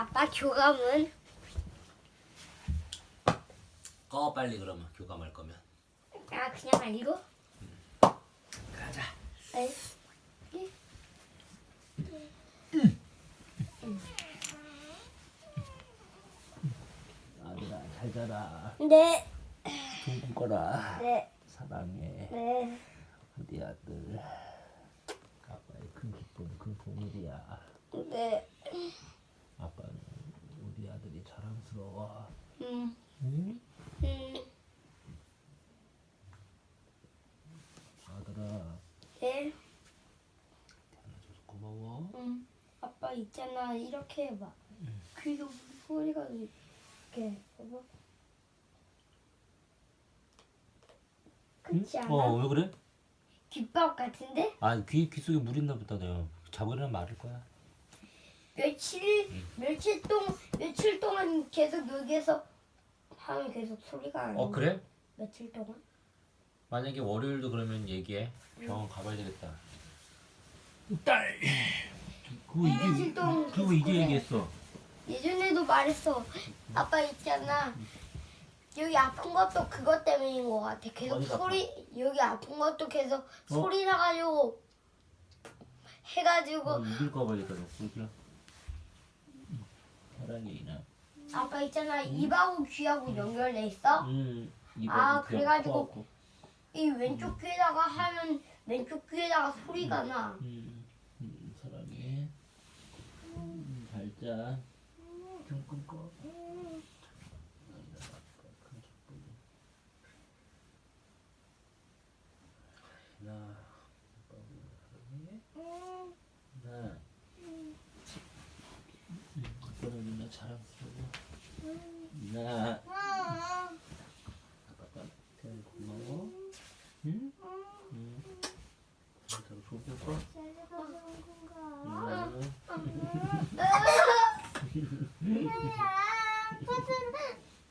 아빠 교감은? 꺼 빨리 그러면 교감할 거면. 아 그냥 알고? 가자. 에? 아들아 잘 자라. 네. 둥근 거라. 네. 사랑해. 네. 우리 아들. 아빠의 큰 기쁨, 큰 보물이야. 네. 아빠는 우리 아들이 자랑스러워. 음. 응? 음. 아들아. 네. 태어나줘서 고마워. 아빠 있잖아 이렇게 해봐. 귀도 소리가 이렇게 봐봐. 그렇지 않아? 왜 그래? 귓밥 같은데? 아, 귀 속에 물 있나 보다. 내가 자고리랑 마를 거야. 며칠 동안 계속 여기에서 하면 계속 소리가 안 나. 그래? 며칠 동안? 만약에 월요일도 그러면 얘기해. 병원 가봐야 되겠다. 딸. 며칠 동안 그거 계속 이제 그래. 얘기했어. 예전에도 말했어. 아빠 있잖아. 여기 아픈 것도 그것 때문인 것 같아. 계속 어디가 소리 여기 아픈 것도 계속 소리 나가지고 해가지고 이길 거 봐야겠다. 너 사랑해 이나. 아빠 있잖아. 입하고 귀하고 연결돼 있어. 이거 그래가지고 이 왼쪽 귀에다가 하면 왼쪽 귀에다가 소리가 나. 사랑해. 잘 자. 좀 끊고. 나 나 아빠는 누나 자랑스러워. 나 아빠 태연 고마워. 응? 잘 줘볼까?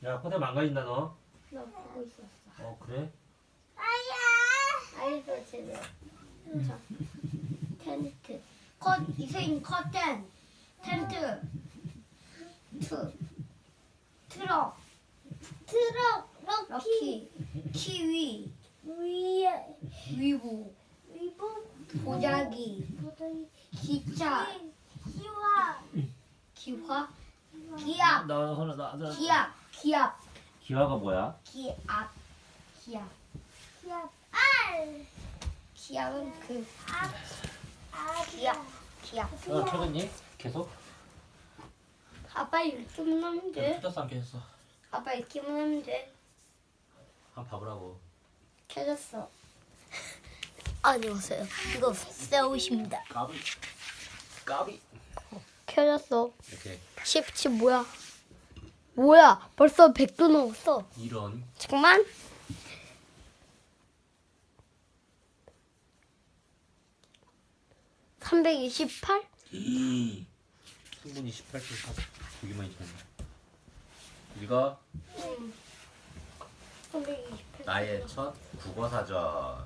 야, 코대 망가진다 너. 나 보고 있었어. 그래? 알겠어 제대로. 자, 텐트. 이세인 커튼. 텐트. 트럭. 럭키. 키위. 위부. 보자기. 기차. 기화. 기압. 나 하나 나. 기압. 기화가 뭐야? 기압. 기압은 그 기압. 켜졌니? 계속? 아빠 이렇게만 하면 돼. 켜졌어 안 켜졌어? 아빠 이렇게만 하면 돼. 한번 봐보라고. 켜졌어. 안녕하세요. 이거 세우십니다. 까비. 켜졌어. 이렇게 17 뭐야? 벌써 100도 넘었어. 이런. 잠깐만. (328) 충분히 18초 사. 되게 많이 쳤네. 이거 328. 나의 첫 국어 사전.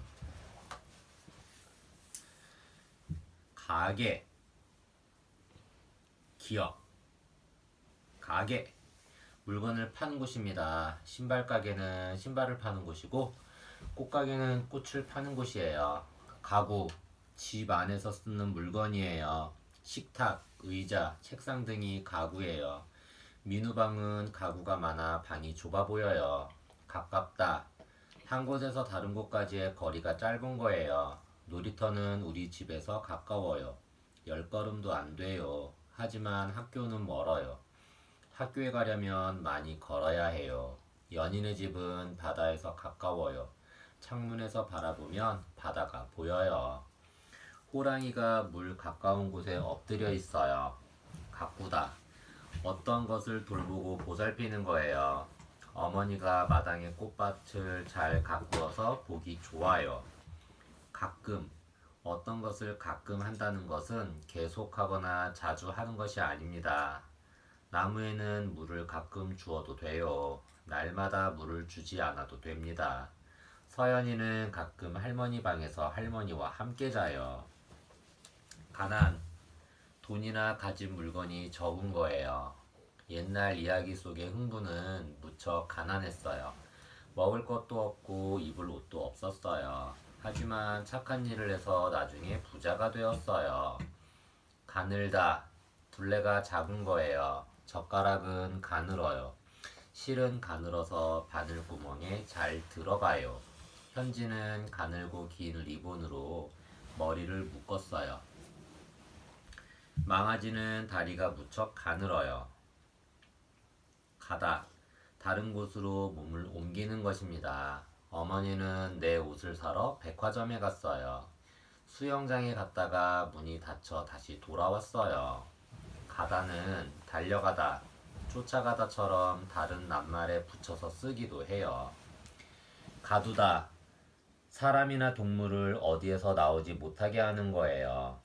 가게. 기업. 가게. 물건을 파는 곳입니다. 신발 가게는 신발을 파는 곳이고, 꽃 가게는 꽃을 파는 곳이에요. 가구, 집 안에서 쓰는 물건이에요. 식탁, 의자, 책상 등이 가구예요. 민우방은 가구가 많아 방이 좁아 보여요. 가깝다. 한 곳에서 다른 곳까지의 거리가 짧은 거예요. 놀이터는 우리 집에서 가까워요. 10걸음도 안 돼요. 하지만 학교는 멀어요. 학교에 가려면 많이 걸어야 해요. 연인의 집은 바다에서 가까워요. 창문에서 바라보면 바다가 보여요. 호랑이가 물 가까운 곳에 엎드려 있어요. 가꾸다. 어떤 것을 돌보고 보살피는 거예요. 어머니가 마당에 꽃밭을 잘 가꾸어서 보기 좋아요. 가끔. 어떤 것을 가끔 한다는 것은 계속하거나 자주 하는 것이 아닙니다. 나무에는 물을 가끔 주어도 돼요. 날마다 물을 주지 않아도 됩니다. 서연이는 가끔 할머니 방에서 할머니와 함께 자요. 가난. 돈이나 가진 물건이 적은 거예요. 옛날 이야기 속의 흥부는 무척 가난했어요. 먹을 것도 없고 입을 옷도 없었어요. 하지만 착한 일을 해서 나중에 부자가 되었어요. 가늘다. 둘레가 작은 거예요. 젓가락은 가늘어요. 실은 가늘어서 바늘구멍에 잘 들어가요. 현지는 가늘고 긴 리본으로 머리를 묶었어요. 망아지는 다리가 무척 가늘어요. 가다. 다른 곳으로 몸을 옮기는 것입니다. 어머니는 내 옷을 사러 백화점에 갔어요. 수영장에 갔다가 문이 닫혀 다시 돌아왔어요. 가다는 달려가다, 쫓아가다처럼 다른 낱말에 붙여서 쓰기도 해요. 가두다. 사람이나 동물을 어디에서 나오지 못하게 하는 거예요.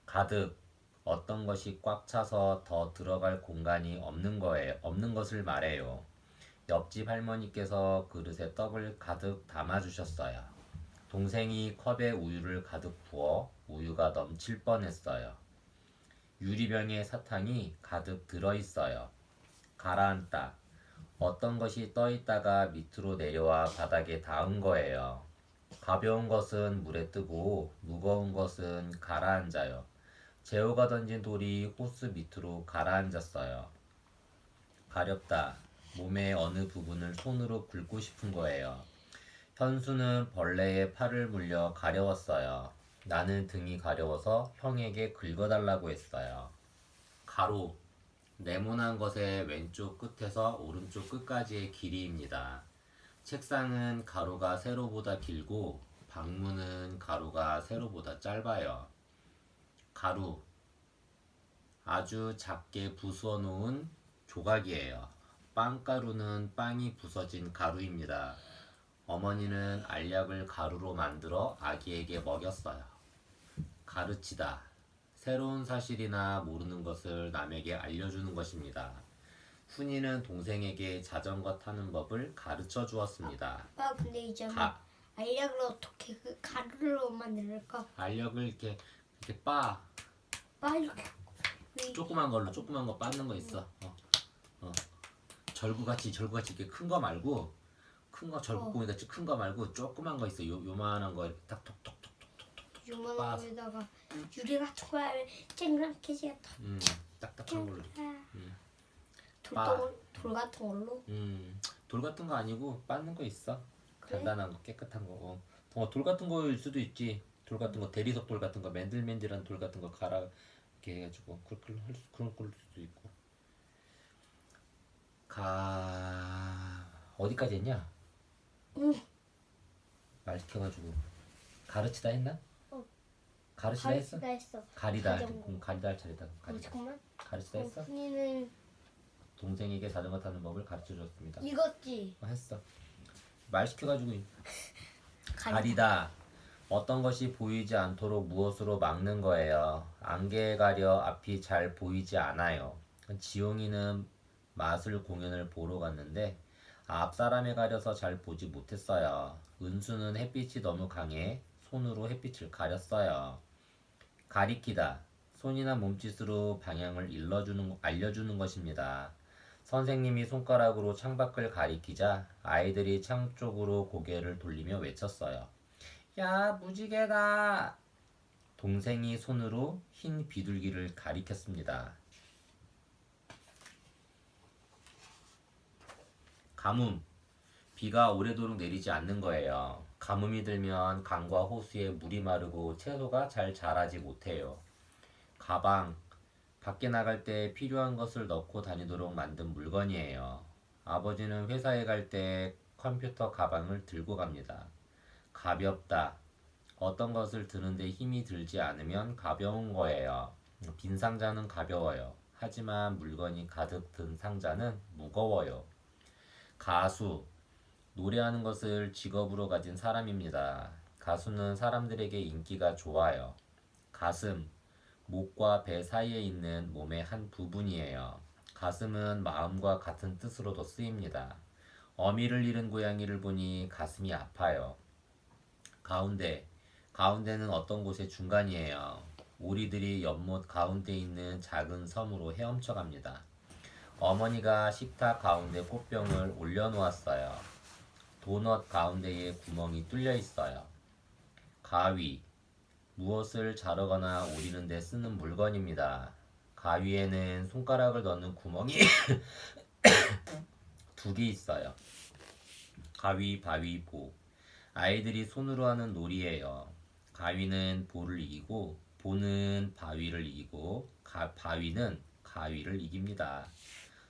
가득. 어떤 것이 꽉 차서 더 들어갈 공간이 없는 것을 말해요. 옆집 할머니께서 그릇에 떡을 가득 담아주셨어요. 동생이 컵에 우유를 가득 부어 우유가 넘칠 뻔했어요. 유리병에 사탕이 가득 들어있어요. 가라앉다. 어떤 것이 떠있다가 밑으로 내려와 바닥에 닿은 거예요. 가벼운 것은 물에 뜨고 무거운 것은 가라앉아요. 재호가 던진 돌이 호스 밑으로 가라앉았어요. 가렵다. 몸의 어느 부분을 손으로 긁고 싶은 거예요. 현수는 벌레의 팔을 물려 가려웠어요. 나는 등이 가려워서 형에게 긁어달라고 했어요. 가로. 네모난 것의 왼쪽 끝에서 오른쪽 끝까지의 길이입니다. 책상은 가로가 세로보다 길고 방문은 가로가 세로보다 짧아요. 가루. 아주 작게 부수어 놓은 조각이에요. 빵가루는 빵이 부서진 가루입니다. 어머니는 알약을 가루로 만들어 아기에게 먹였어요. 가르치다. 새로운 사실이나 모르는 것을 남에게 알려주는 것입니다. 훈이는 동생에게 자전거 타는 법을 가르쳐 주었습니다. 아빠 근데 있잖아. 알약을 어떻게 그 가루로 만들까? 알약을 이렇게 빻아. 이렇게. 조그만 거 빻는 거 있어. 절구같이 이렇게 큰 거 말고 절구공이 같이 큰 거 말고 조그만 거 있어. 요만한 거 이렇게 딱 톡톡톡톡. 요만한 거에다가 유리 같은 거에 쨍그랑캐지 같은. 딱딱한 걸로. 돌 같은 걸로. 돌 같은 거 아니고 빻는 거 있어. 그래? 단단한 거, 깨끗한 거. 돌 같은 거일 수도 있지. 돌 같은 거, 대리석 돌 같은 거, 맨들맨들한 돌 같은 거 갈아 이렇게 해가지고 그런 걸 수도 있고. 어디까지 했냐? 말 시켜가지고 가르치다 했나? 가르치다 했어? 했어. 가리다 자전거. 가리다 할 차례다. 잠깐만. 가르치다 했어? 훈이는 동생에게 자전거 타는 법을 가르쳐 줬습니다. 이거지. 했어. 말 시켜가지고 가리다. 어떤 것이 보이지 않도록 무엇으로 막는 거예요. 안개에 가려 앞이 잘 보이지 않아요. 지용이는 마술 공연을 보러 갔는데 앞 사람에 가려서 잘 보지 못했어요. 은수는 햇빛이 너무 강해 손으로 햇빛을 가렸어요. 가리키다. 손이나 몸짓으로 방향을 알려주는 것입니다. 선생님이 손가락으로 창밖을 가리키자 아이들이 창 쪽으로 고개를 돌리며 외쳤어요. 야, 무지개다! 동생이 손으로 흰 비둘기를 가리켰습니다. 가뭄. 비가 오래도록 내리지 않는 거예요. 가뭄이 들면 강과 호수에 물이 마르고 채소가 잘 자라지 못해요. 가방. 밖에 나갈 때 필요한 것을 넣고 다니도록 만든 물건이에요. 아버지는 회사에 갈 때 컴퓨터 가방을 들고 갑니다. 가볍다. 어떤 것을 드는데 힘이 들지 않으면 가벼운 거예요. 빈 상자는 가벼워요. 하지만 물건이 가득 든 상자는 무거워요. 가수. 노래하는 것을 직업으로 가진 사람입니다. 가수는 사람들에게 인기가 좋아요. 가슴. 목과 배 사이에 있는 몸의 한 부분이에요. 가슴은 마음과 같은 뜻으로도 쓰입니다. 어미를 잃은 고양이를 보니 가슴이 아파요. 가운데. 가운데는 어떤 곳의 중간이에요. 오리들이 연못 가운데 있는 작은 섬으로 헤엄쳐 갑니다. 어머니가 식탁 가운데 꽃병을 올려놓았어요. 도넛 가운데에 구멍이 뚫려 있어요. 가위, 무엇을 자르거나 오리는 데 쓰는 물건입니다. 가위에는 손가락을 넣는 구멍이 두 개 있어요. 가위바위보. 아이들이 손으로 하는 놀이예요. 가위는 볼을 이기고 보는 바위를 이기고 바위는 가위를 이깁니다.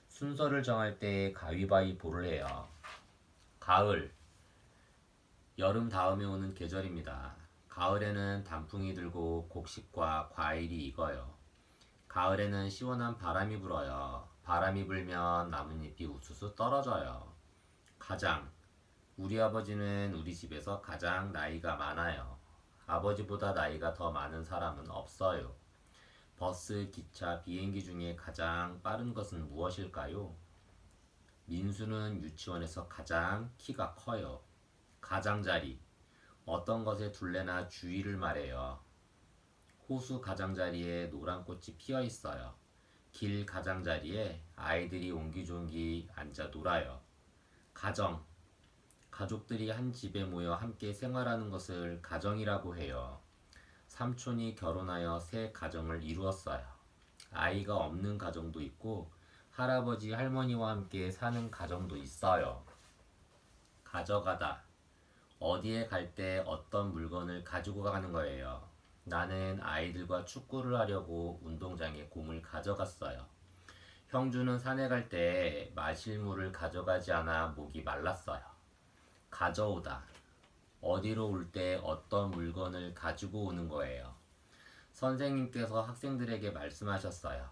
순서를 정할 때 가위바위보를 해요. 가을, 여름 다음에 오는 계절입니다. 가을에는 단풍이 들고 곡식과 과일이 익어요. 가을에는 시원한 바람이 불어요. 바람이 불면 나뭇잎이 우수수 떨어져요. 가장, 우리 아버지는 우리 집에서 가장 나이가 많아요. 아버지보다 나이가 더 많은 사람은 없어요. 버스, 기차, 비행기 중에 가장 빠른 것은 무엇일까요? 민수는 유치원에서 가장 키가 커요. 가장자리, 어떤 것의 둘레나 주위를 말해요. 호수 가장자리에 노란 꽃이 피어 있어요. 길 가장자리에 아이들이 옹기종기 앉아 놀아요. 가정, 가족들이 한 집에 모여 함께 생활하는 것을 가정이라고 해요. 삼촌이 결혼하여 새 가정을 이루었어요. 아이가 없는 가정도 있고 할아버지 할머니와 함께 사는 가정도 있어요. 가져가다, 어디에 갈 때 어떤 물건을 가지고 가는 거예요. 나는 아이들과 축구를 하려고 운동장에 공을 가져갔어요. 형주는 산에 갈 때 마실 물을 가져가지 않아 목이 말랐어요. 가져오다, 어디로 올 때 어떤 물건을 가지고 오는 거예요. 선생님께서 학생들에게 말씀하셨어요.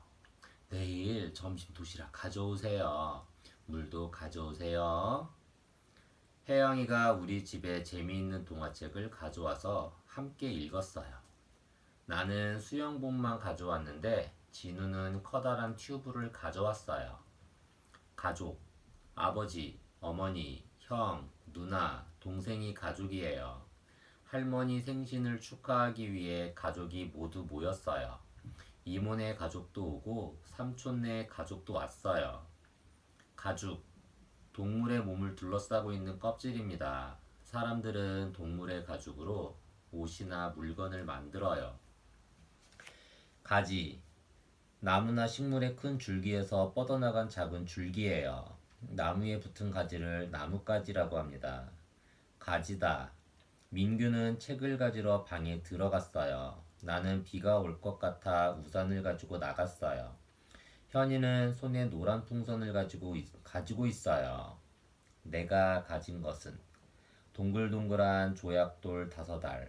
내일 점심 도시락 가져오세요. 물도 가져오세요. 혜영이가 우리 집에 재미있는 동화책을 가져와서 함께 읽었어요. 나는 수영복만 가져왔는데 진우는 커다란 튜브를 가져왔어요. 가족, 아버지, 어머니, 형, 누나, 동생이 가족이에요. 할머니 생신을 축하하기 위해 가족이 모두 모였어요. 이모네 가족도 오고 삼촌네 가족도 왔어요. 가죽, 동물의 몸을 둘러싸고 있는 껍질입니다. 사람들은 동물의 가죽으로 옷이나 물건을 만들어요. 가지, 나무나 식물의 큰 줄기에서 뻗어나간 작은 줄기예요. 나무에 붙은 가지를 나뭇가지라고 합니다. 가지다, 민규는 책을 가지러 방에 들어갔어요. 나는 비가 올 것 같아 우산을 가지고 나갔어요. 현이는 손에 노란 풍선을 가지고 있어요. 내가 가진 것은 동글동글한 조약돌 5알,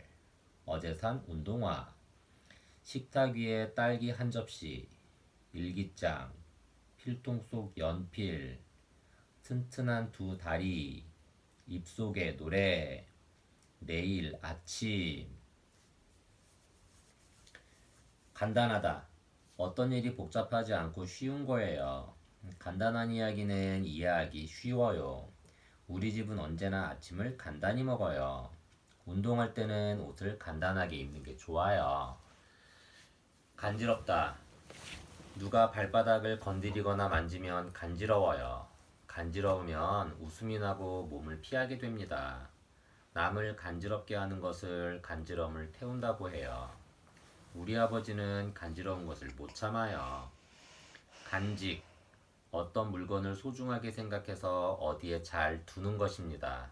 어제 산 운동화, 식탁 위에 딸기 한 접시, 일기장, 필통 속 연필, 튼튼한 2다리, 입속의 노래, 내일 아침. 간단하다. 어떤 일이 복잡하지 않고 쉬운 거예요. 간단한 이야기는 이해하기 쉬워요. 우리 집은 언제나 아침을 간단히 먹어요. 운동할 때는 옷을 간단하게 입는 게 좋아요. 간지럽다. 누가 발바닥을 건드리거나 만지면 간지러워요. 간지러우면 웃음이 나고 몸을 피하게 됩니다. 남을 간지럽게 하는 것을 간지럼을 태운다고 해요. 우리 아버지는 간지러운 것을 못 참아요. 간직, 어떤 물건을 소중하게 생각해서 어디에 잘 두는 것입니다.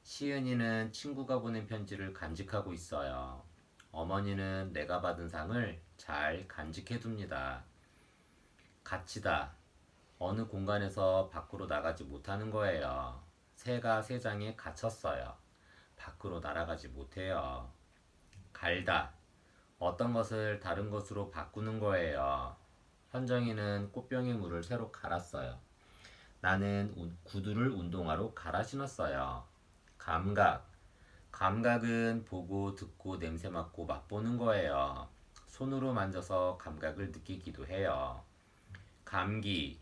시은이는 친구가 보낸 편지를 간직하고 있어요. 어머니는 내가 받은 상을 잘 간직해 둡니다. 갇히다, 어느 공간에서 밖으로 나가지 못하는 거예요. 새가 새장에 갇혔어요. 밖으로 날아가지 못해요. 갈다, 어떤 것을 다른 것으로 바꾸는 거예요. 현정이는 꽃병에 물을 새로 갈았어요. 나는 구두를 운동화로 갈아 신었어요. 감각, 감각은 보고 듣고 냄새 맡고 맛보는 거예요. 손으로 만져서 감각을 느끼기도 해요. 감기,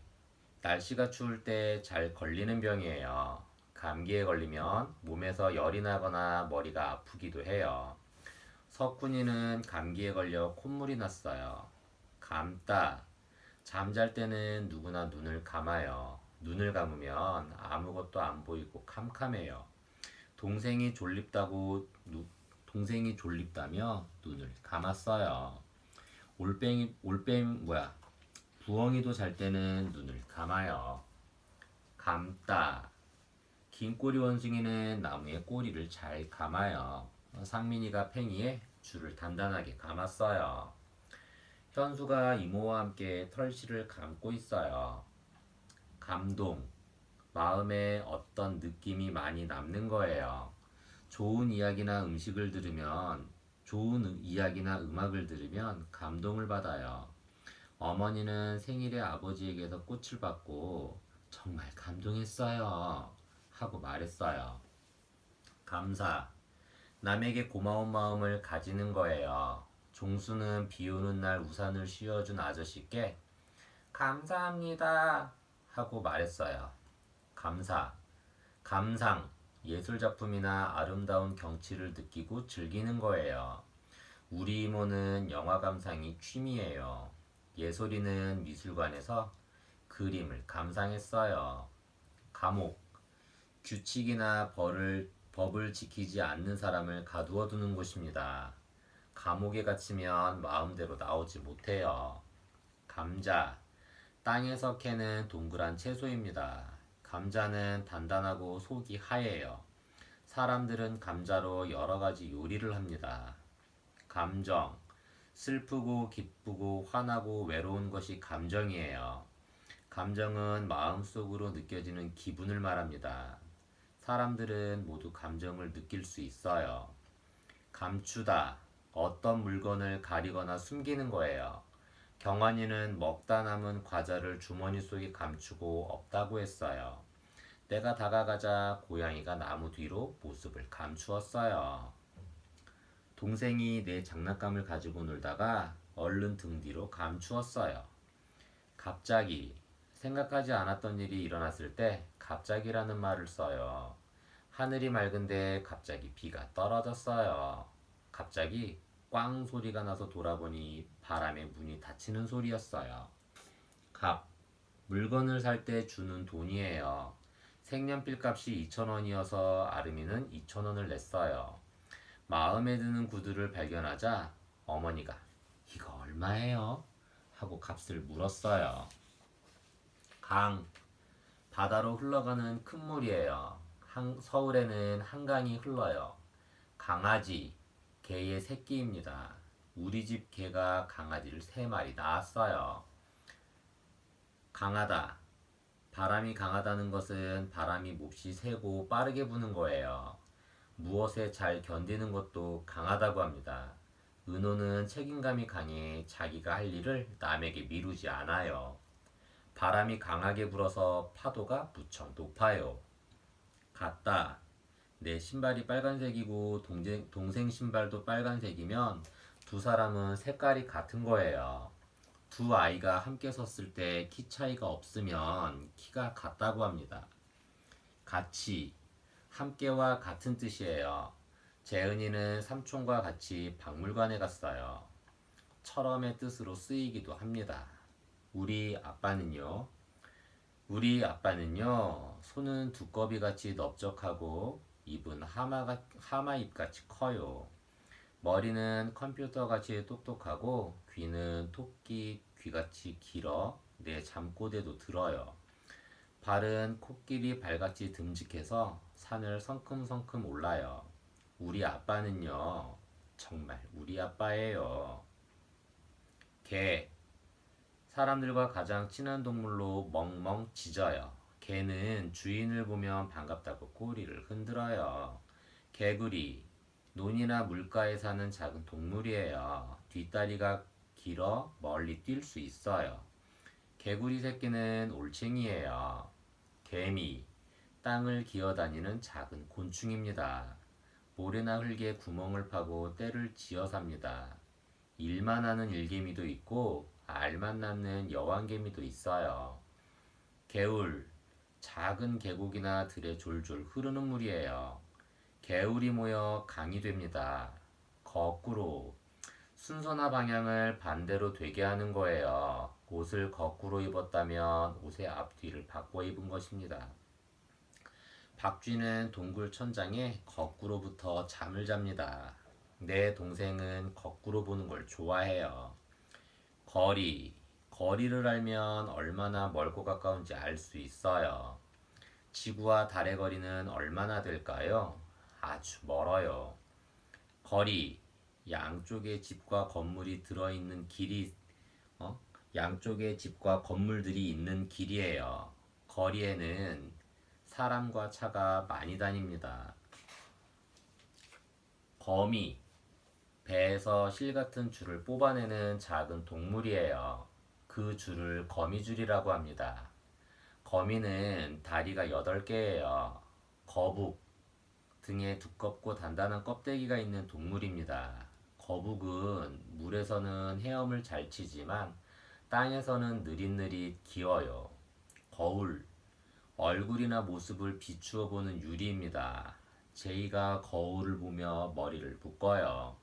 날씨가 추울 때 잘 걸리는 병이에요. 감기에 걸리면 몸에서 열이 나거나 머리가 아프기도 해요. 석훈이는 감기에 걸려 콧물이 났어요. 감다. 잠잘 때는 누구나 눈을 감아요. 눈을 감으면 아무것도 안 보이고 캄캄해요. 동생이 졸립다며 눈을 감았어요. 부엉이도 잘 때는 눈을 감아요. 감다. 긴 꼬리 원숭이는 나무에 꼬리를 잘 감아요. 상민이가 팽이에 줄을 단단하게 감았어요. 현수가 이모와 함께 털실을 감고 있어요. 감동. 마음에 어떤 느낌이 많이 남는 거예요. 좋은 이야기나 음악을 들으면 감동을 받아요. 어머니는 생일에 아버지에게서 꽃을 받고 정말 감동했어요. 하고 말했어요. 감사. 남에게 고마운 마음을 가지는 거예요. 종수는 비 오는 날 우산을 씌워준 아저씨께 감사합니다. 하고 말했어요. 감사. 감상. 예술작품이나 아름다운 경치를 느끼고 즐기는 거예요. 우리 이모는 영화 감상이 취미예요. 예솔이는 미술관에서 그림을 감상했어요. 감옥. 규칙이나 법을 지키지 않는 사람을 가두어 두는 곳입니다. 감옥에 갇히면 마음대로 나오지 못해요. 감자. 땅에서 캐는 동그란 채소입니다. 감자는 단단하고 속이 하얘요. 사람들은 감자로 여러 가지 요리를 합니다. 감정. 슬프고 기쁘고 화나고 외로운 것이 감정이에요. 감정은 마음속으로 느껴지는 기분을 말합니다. 사람들은 모두 감정을 느낄 수 있어요. 감추다. 어떤 물건을 가리거나 숨기는 거예요. 경환이는 먹다 남은 과자를 주머니 속에 감추고 없다고 했어요. 때가 다가가자 고양이가 나무 뒤로 모습을 감추었어요. 동생이 내 장난감을 가지고 놀다가 얼른 등 뒤로 감추었어요. 갑자기. 생각하지 않았던 일이 일어났을 때 갑자기라는 말을 써요. 하늘이 맑은데 갑자기 비가 떨어졌어요. 갑자기 꽝 소리가 나서 돌아보니 바람에 문이 닫히는 소리였어요. 갑. 물건을 살 때 주는 돈이에요. 색연필 값이 2,000원이어서 아름이는 2,000원을 냈어요. 마음에 드는 구두를 발견하자 어머니가 이거 얼마예요? 하고 값을 물었어요. 강. 바다로 흘러가는 큰 물이에요. 서울에는 한강이 흘러요. 강아지. 개의 새끼입니다. 우리 집 개가 강아지를 3마리 낳았어요. 강하다. 바람이 강하다는 것은 바람이 몹시 세고 빠르게 부는 거예요. 무엇에 잘 견디는 것도 강하다고 합니다. 은호는 책임감이 강해 자기가 할 일을 남에게 미루지 않아요. 바람이 강하게 불어서 파도가 무척 높아요. 같다. 내 신발이 빨간색이고 동생 신발도 빨간색이면 두 사람은 색깔이 같은 거예요. 두 아이가 함께 섰을 때 키 차이가 없으면 키가 같다고 합니다. 같이. 함께와 같은 뜻이에요. 재은이는 삼촌과 같이 박물관에 갔어요. 철험의 뜻으로 쓰이기도 합니다. 우리 아빠는요? 우리 아빠는요, 손은 두꺼비같이 넓적하고 입은 하마잎같이 커요. 머리는 컴퓨터같이 똑똑하고 귀는 토끼 귀같이 길어 내 잠꼬대도 들어요. 발은 코끼리 발같이 듬직해서 산을 성큼성큼 올라요. 우리 아빠는요, 정말 우리 아빠예요. 개. 사람들과 가장 친한 동물로 멍멍 짖어요. 개는 주인을 보면 반갑다고 꼬리를 흔들어요. 개구리. 논이나 물가에 사는 작은 동물이에요. 뒷다리가 길어 멀리 뛸 수 있어요. 개구리 새끼는 올챙이에요. 개미. 땅을 기어다니는 작은 곤충입니다. 모래나 흙에 구멍을 파고 떼를 지어 삽니다. 일만 하는 일개미도 있고 알만 낳는 여왕개미도 있어요. 개울. 작은 계곡이나 들에 졸졸 흐르는 물이에요. 개울이 모여 강이 됩니다. 거꾸로 순서나 방향을 반대로 되게 하는 거예요. 옷을 거꾸로 입었다면 옷의 앞뒤를 바꿔 입은 것입니다. 박쥐는 동굴 천장에 거꾸로부터 잠을 잡니다. 내 동생은 거꾸로 보는 걸 좋아해요. 거리를 알면 얼마나 멀고 가까운지 알 수 있어요. 지구와 달의 거리는 얼마나 될까요? 아주 멀어요. 거리, 양쪽에 집과 건물이 들어있는 길이, 양쪽에 집과 건물들이 있는 길이에요. 거리에는 사람과 차가 많이 다닙니다. 거미, 배에서 실 같은 줄을 뽑아내는 작은 동물이에요. 그 줄을 거미줄이라고 합니다. 거미는 다리가 8개예요. 거북, 등에 두껍고 단단한 껍데기가 있는 동물입니다. 거북은 물에서는 헤엄을 잘 치지만 땅에서는 느릿느릿 기어요. 거울, 얼굴이나 모습을 비추어 보는 유리입니다. 제이가 거울을 보며 머리를 묶어요.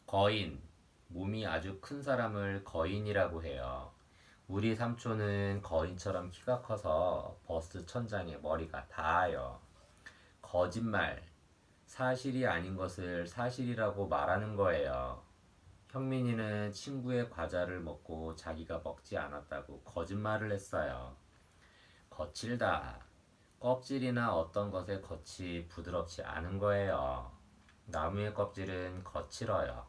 거인, 몸이 아주 큰 사람을 거인이라고 해요. 우리 삼촌은 거인처럼 키가 커서 버스 천장에 머리가 닿아요. 거짓말, 사실이 아닌 것을 사실이라고 말하는 거예요. 형민이는 친구의 과자를 먹고 자기가 먹지 않았다고 거짓말을 했어요. 거칠다, 껍질이나 어떤 것의 겉이 부드럽지 않은 거예요. 나무의 껍질은 거칠어요.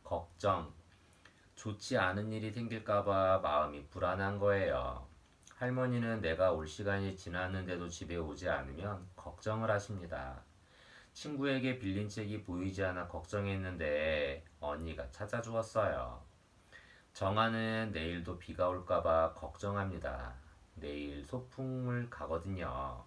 걱정, 좋지 않은 일이 생길까봐 마음이 불안한 거예요. 할머니는 내가 올 시간이 지났는데도 집에 오지 않으면 걱정을 하십니다. 친구에게 빌린 책이 보이지 않아 걱정했는데 언니가 찾아주었어요. 정아는 내일도 비가 올까봐 걱정합니다. 내일 소풍을 가거든요.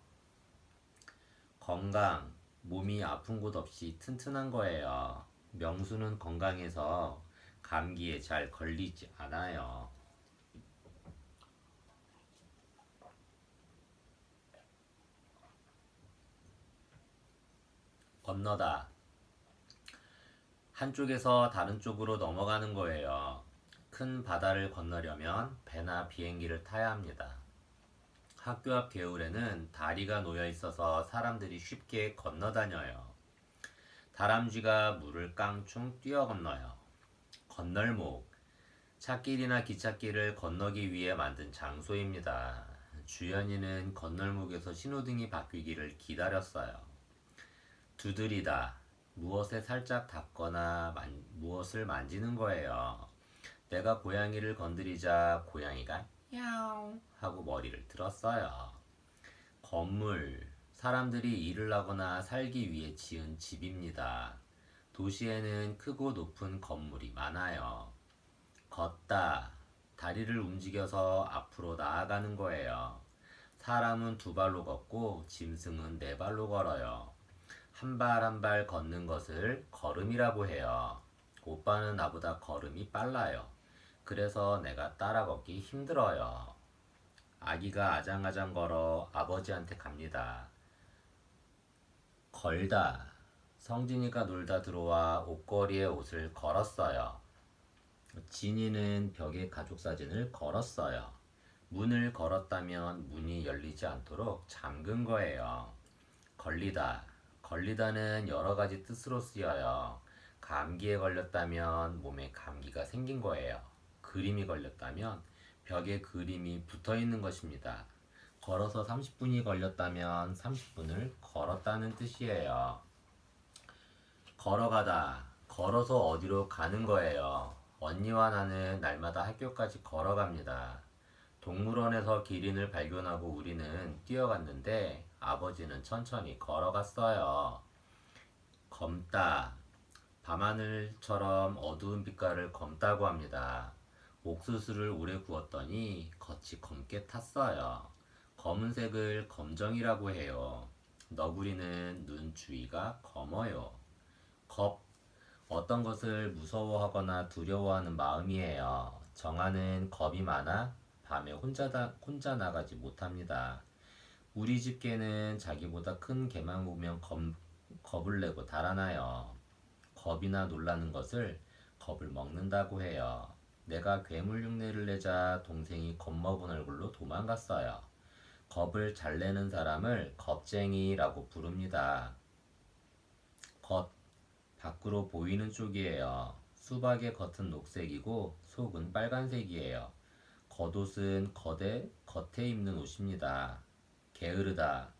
건강, 몸이 아픈 곳 없이 튼튼한 거예요. 명수는 건강해서 감기에 잘 걸리지 않아요. 건너다. 한쪽에서 다른 쪽으로 넘어가는 거예요. 큰 바다를 건너려면 배나 비행기를 타야 합니다. 학교 앞 개울에는 다리가 놓여 있어서 사람들이 쉽게 건너다녀요. 다람쥐가 물을 깡충 뛰어 건너요. 건널목, 찻길이나 기찻길을 건너기 위해 만든 장소입니다. 주연이는 건널목에서 신호등이 바뀌기를 기다렸어요. 두드리다, 무엇에 살짝 닿거나 무엇을 만지는 거예요. 내가 고양이를 건드리자 고양이가 야옹 하고 머리를 들었어요. 건물, 사람들이 일을 하거나 살기 위해 지은 집입니다. 도시에는 크고 높은 건물이 많아요. 걷다, 다리를 움직여서 앞으로 나아가는 거예요. 사람은 2발로 걷고 짐승은 4발로 걸어요. 한 발 한 발 걷는 것을 걸음이라고 해요. 오빠는 나보다 걸음이 빨라요. 그래서 내가 따라 걷기 힘들어요. 아기가 아장아장 걸어 아버지한테 갑니다. 걸다, 성진이가 놀다 들어와 옷걸이에 옷을 걸었어요. 진이는 벽에 가족 사진을 걸었어요. 문을 걸었다면 문이 열리지 않도록 잠근 거예요. 걸리다, 걸리다는 여러 가지 뜻으로 쓰여요. 감기에 걸렸다면 몸에 감기가 생긴 거예요. 그림이 걸렸다면 벽에 그림이 붙어 있는 것입니다. 걸어서 30분이 걸렸다면 30분을 걸었다는 뜻이에요. 걸어가다, 걸어서 어디로 가는 거예요. 언니와 나는 날마다 학교까지 걸어갑니다. 동물원에서 기린을 발견하고 우리는 뛰어갔는데 아버지는 천천히 걸어갔어요. 검다, 밤하늘처럼 어두운 빛깔을 검다고 합니다. 옥수수를 오래 구웠더니 겉이 검게 탔어요. 검은색을 검정이라고 해요. 너구리는 눈 주위가 검어요. 겁, 어떤 것을 무서워하거나 두려워하는 마음이에요. 정아는 겁이 많아 밤에 혼자 나가지 못합니다. 우리 집 개는 자기보다 큰 개만 보면 겁을 내고 달아나요. 겁이나 놀라는 것을 겁을 먹는다고 해요. 내가 괴물 흉내를 내자 동생이 겁먹은 얼굴로 도망갔어요. 겁을 잘 내는 사람을 겁쟁이라고 부릅니다. 겉, 밖으로 보이는 쪽이에요. 수박의 겉은 녹색이고 속은 빨간색이에요. 겉옷은 겉에 입는 옷입니다. 게으르다.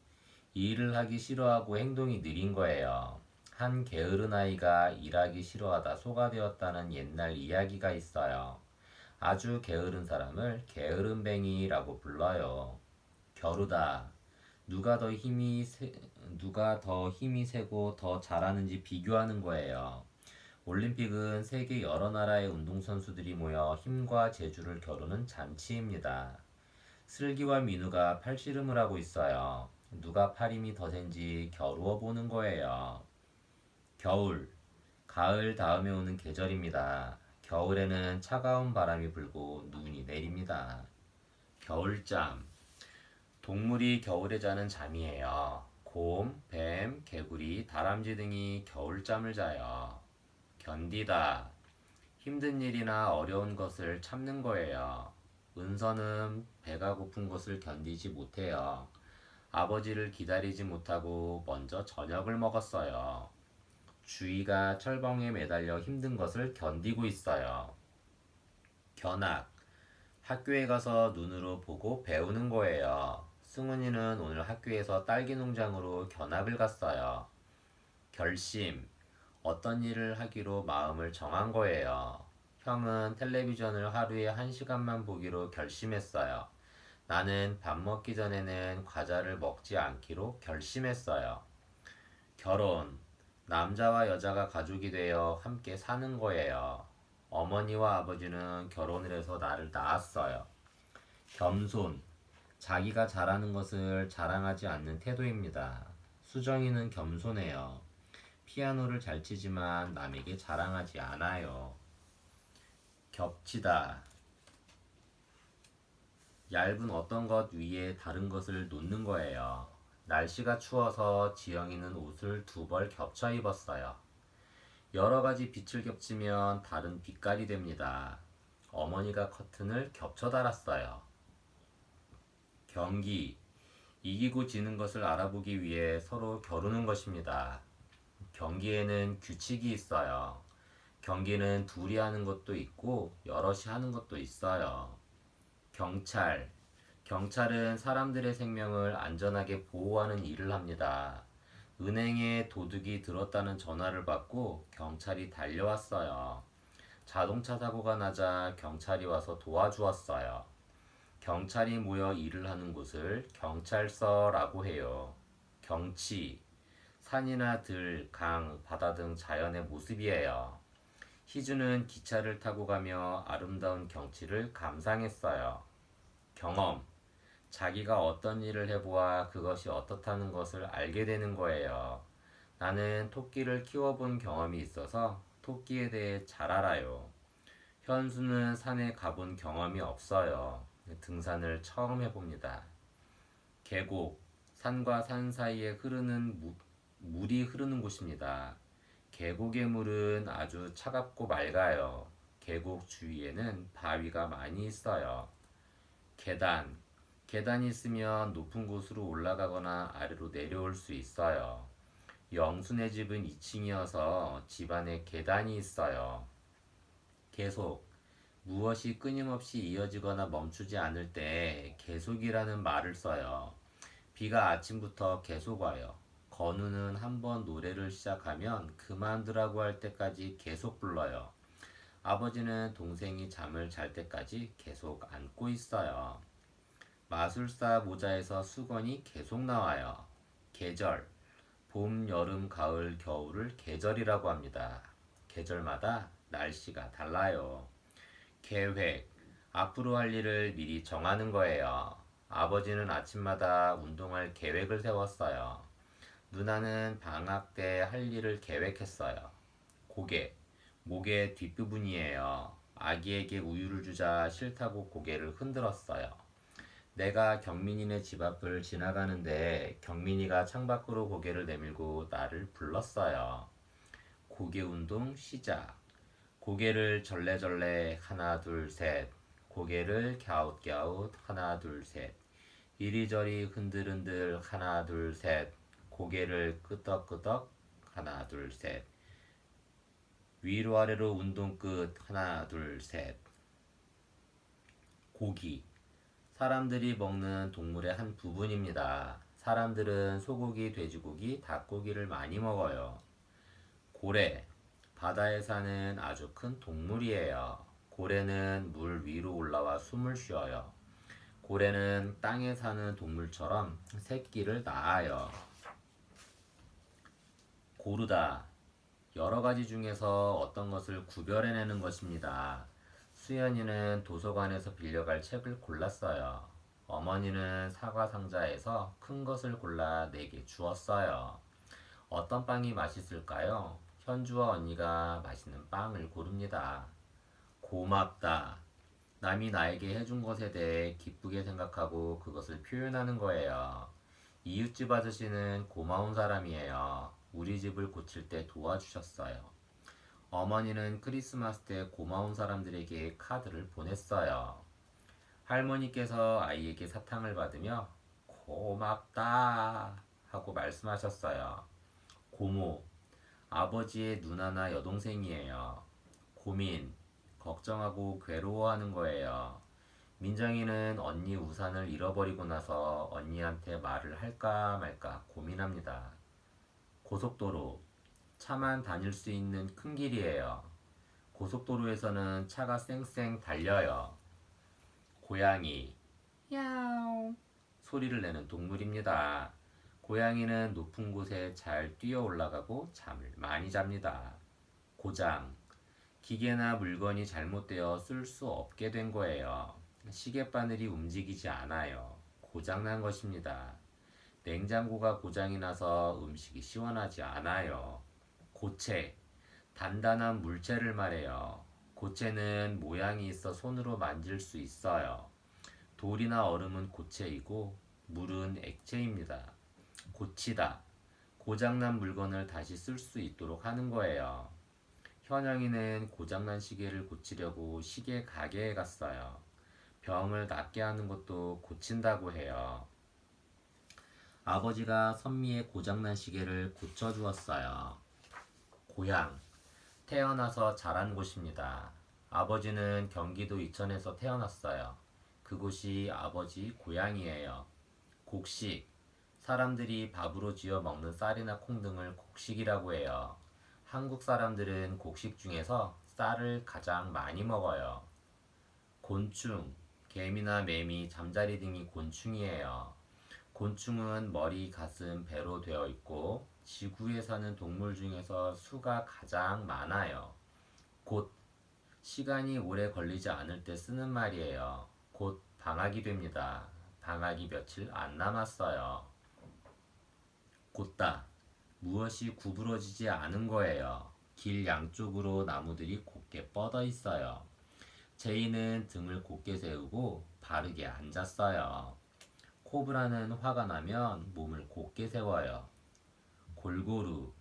일을 하기 싫어하고 행동이 느린 거예요. 한 게으른 아이가 일하기 싫어하다 소가 되었다는 옛날 이야기가 있어요. 아주 게으른 사람을 게으름뱅이라고 불러요. 겨루다. 누가 더 힘이 세고 더 잘하는지 비교하는 거예요. 올림픽은 세계 여러 나라의 운동선수들이 모여 힘과 재주를 겨루는 잔치입니다. 슬기와 민우가 팔씨름을 하고 있어요. 누가 팔 힘이 더 센지 겨루어 보는 거예요. 겨울, 가을 다음에 오는 계절입니다. 겨울에는 차가운 바람이 불고 눈이 내립니다. 겨울잠, 동물이 겨울에 자는 잠이에요. 곰, 뱀, 개구리, 다람쥐 등이 겨울잠을 자요. 견디다, 힘든 일이나 어려운 것을 참는 거예요. 은서는 배가 고픈 것을 견디지 못해요. 아버지를 기다리지 못하고 먼저 저녁을 먹었어요. 주희가 철봉에 매달려 힘든 것을 견디고 있어요. 견학, 학교에 가서 눈으로 보고 배우는 거예요. 승훈이는 오늘 학교에서 딸기 농장으로 견학을 갔어요. 결심, 어떤 일을 하기로 마음을 정한 거예요. 형은 텔레비전을 하루에 1시간만 보기로 결심했어요. 나는 밥 먹기 전에는 과자를 먹지 않기로 결심했어요. 결혼, 남자와 여자가 가족이 되어 함께 사는 거예요. 어머니와 아버지는 결혼을 해서 나를 낳았어요. 겸손, 자기가 잘하는 것을 자랑하지 않는 태도입니다. 수정이는 겸손해요. 피아노를 잘 치지만 남에게 자랑하지 않아요. 겹치다, 얇은 어떤 것 위에 다른 것을 놓는 거예요. 날씨가 추워서 지영이는 옷을 2벌 겹쳐 입었어요. 여러 가지 빛을 겹치면 다른 빛깔이 됩니다. 어머니가 커튼을 겹쳐 달았어요. 경기, 이기고 지는 것을 알아보기 위해 서로 겨루는 것입니다. 경기에는 규칙이 있어요. 경기는 둘이 하는 것도 있고 여럿이 하는 것도 있어요. 경찰, 경찰은 사람들의 생명을 안전하게 보호하는 일을 합니다. 은행에 도둑이 들었다는 전화를 받고 경찰이 달려왔어요. 자동차 사고가 나자 경찰이 와서 도와주었어요. 경찰이 모여 일을 하는 곳을 경찰서라고 해요. 경치, 산이나 들, 강, 바다 등 자연의 모습이에요. 희주는 기차를 타고 가며 아름다운 경치를 감상했어요. 경험, 자기가 어떤 일을 해보아 그것이 어떻다는 것을 알게 되는 거예요. 나는 토끼를 키워본 경험이 있어서 토끼에 대해 잘 알아요. 현수는 산에 가본 경험이 없어요. 등산을 처음 해봅니다. 계곡, 산과 산 사이에 물이 흐르는 곳입니다. 계곡의 물은 아주 차갑고 맑아요. 계곡 주위에는 바위가 많이 있어요. 계단, 계단이 있으면 높은 곳으로 올라가거나 아래로 내려올 수 있어요. 영순의 집은 2층이어서 집 안에 계단이 있어요. 계속, 무엇이 끊임없이 이어지거나 멈추지 않을 때 계속이라는 말을 써요. 비가 아침부터 계속 와요. 건우는 한번 노래를 시작하면 그만두라고 할 때까지 계속 불러요. 아버지는 동생이 잠을 잘 때까지 계속 안고 있어요. 마술사 모자에서 수건이 계속 나와요. 계절, 봄, 여름, 가을, 겨울을 계절이라고 합니다. 계절마다 날씨가 달라요. 계획, 앞으로 할 일을 미리 정하는 거예요. 아버지는 아침마다 운동할 계획을 세웠어요. 누나는 방학 때 할 일을 계획했어요. 고개, 목의 뒷부분이에요. 아기에게 우유를 주자 싫다고 고개를 흔들었어요. 내가 경민이네 집 앞을 지나가는데 경민이가 창밖으로 고개를 내밀고 나를 불렀어요. 고개 운동 시작. 고개를 절레절레 하나 둘 셋. 고개를 갸웃갸웃 하나 둘 셋. 이리저리 흔들흔들 하나 둘 셋. 고개를 끄덕끄덕 하나 둘 셋. 위로 아래로 운동 끝 하나 둘 셋. 고기. 사람들이 먹는 동물의 한 부분입니다. 사람들은 소고기, 돼지고기, 닭고기를 많이 먹어요. 고래. 바다에 사는 아주 큰 동물이에요. 고래는 물 위로 올라와 숨을 쉬어요. 고래는 땅에 사는 동물처럼 새끼를 낳아요. 고르다. 여러 가지 중에서 어떤 것을 구별해내는 것입니다. 수연이는 도서관에서 빌려갈 책을 골랐어요. 어머니는 사과 상자에서 큰 것을 골라 내게 주었어요. 어떤 빵이 맛있을까요? 현주와 언니가 맛있는 빵을 고릅니다. 고맙다. 남이 나에게 해준 것에 대해 기쁘게 생각하고 그것을 표현하는 거예요. 이웃집 아저씨는 고마운 사람이에요. 우리 집을 고칠 때 도와주셨어요. 어머니는 크리스마스 때 고마운 사람들에게 카드를 보냈어요. 할머니께서 아이에게 사탕을 받으며 고맙다 하고 말씀하셨어요. 고모, 아버지의 누나나 여동생이에요. 고민, 걱정하고 괴로워하는 거예요. 민정이는 언니 우산을 잃어버리고 나서 언니한테 말을 할까 말까 고민합니다. 고속도로, 차만 다닐 수 있는 큰 길이에요. 고속도로에서는 차가 쌩쌩 달려요. 고양이, 야옹 소리를 내는 동물입니다. 고양이는 높은 곳에 잘 뛰어 올라가고 잠을 많이 잡니다. 고장, 기계나 물건이 잘못되어 쓸 수 없게 된 거예요. 시계바늘이 움직이지 않아요. 고장난 것입니다. 냉장고가 고장이 나서 음식이 시원하지 않아요. 고체, 단단한 물체를 말해요. 고체는 모양이 있어 손으로 만질 수 있어요. 돌이나 얼음은 고체이고 물은 액체입니다. 고치다, 고장난 물건을 다시 쓸 수 있도록 하는 거예요. 현영이는 고장난 시계를 고치려고 시계 가게에 갔어요. 병을 낫게 하는 것도 고친다고 해요. 아버지가 선미의 고장난 시계를 고쳐주었어요. 고향, 태어나서 자란 곳입니다. 아버지는 경기도 이천에서 태어났어요. 그곳이 아버지 고향이에요. 곡식, 사람들이 밥으로 지어 먹는 쌀이나 콩 등을 곡식이라고 해요. 한국 사람들은 곡식 중에서 쌀을 가장 많이 먹어요. 곤충, 개미나 매미, 잠자리 등이 곤충이에요. 곤충은 머리, 가슴, 배로 되어 있고 지구에 사는 동물 중에서 수가 가장 많아요. 곧, 시간이 오래 걸리지 않을 때 쓰는 말이에요. 곧 방학이 됩니다. 방학이 며칠 안 남았어요. 곧다, 무엇이 구부러지지 않은 거예요. 길 양쪽으로 나무들이 곧게 뻗어 있어요. 제이는 등을 곧게 세우고 바르게 앉았어요. 코브라는 화가 나면 몸을 곧게 세워요. 골고루,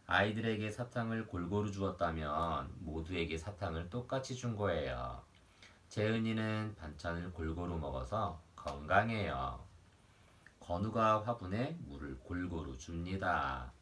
아이들에게 사탕을 골고루 주었다면 모두에게 사탕을 똑같이 준 거예요. 재은이는 반찬을 골고루 먹어서 건강해요. 건우가 화분에 물을 골고루 줍니다.